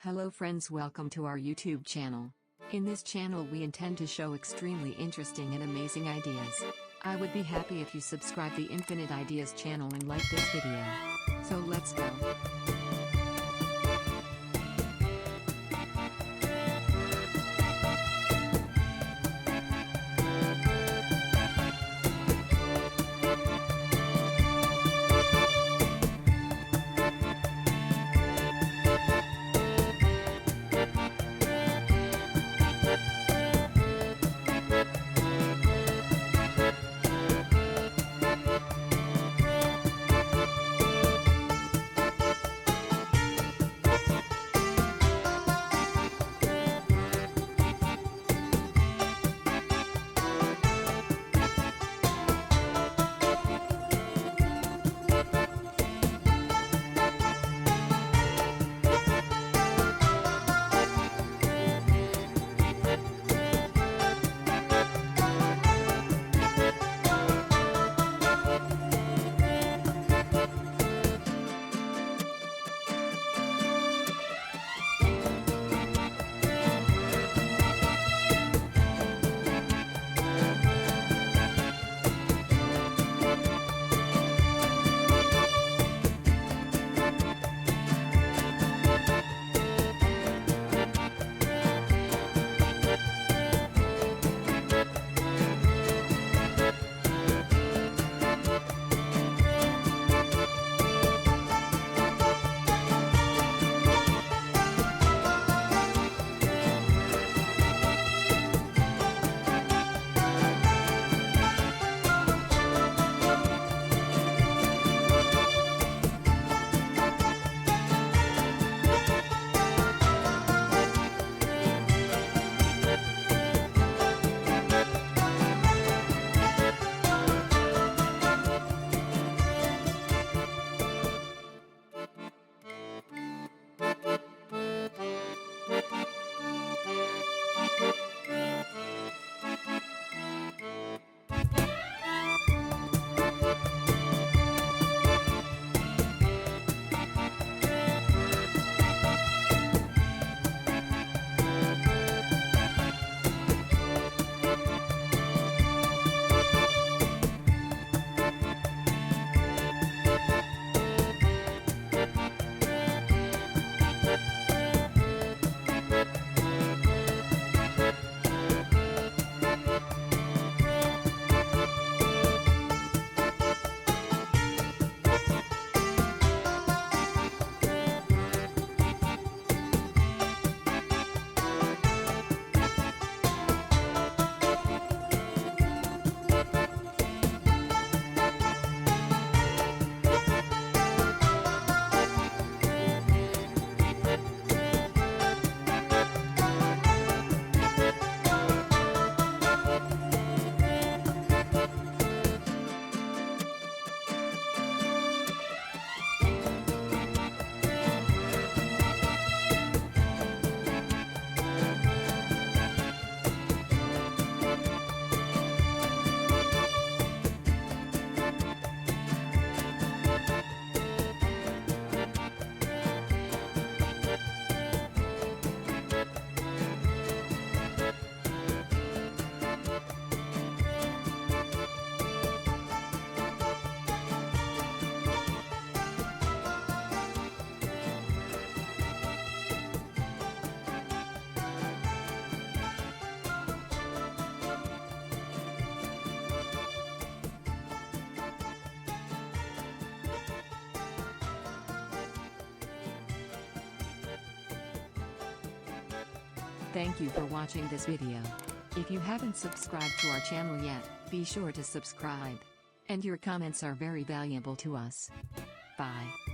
Hello friends, welcome to our YouTube channel. In this channel we intend to show extremely interesting and amazing ideas. I would be happy if you subscribe the Infinite Ideas channel and like this video. So let's go. Thank you for watching this video. If you haven't subscribed to our channel yet, be sure to subscribe. And your comments are very valuable to us. Bye.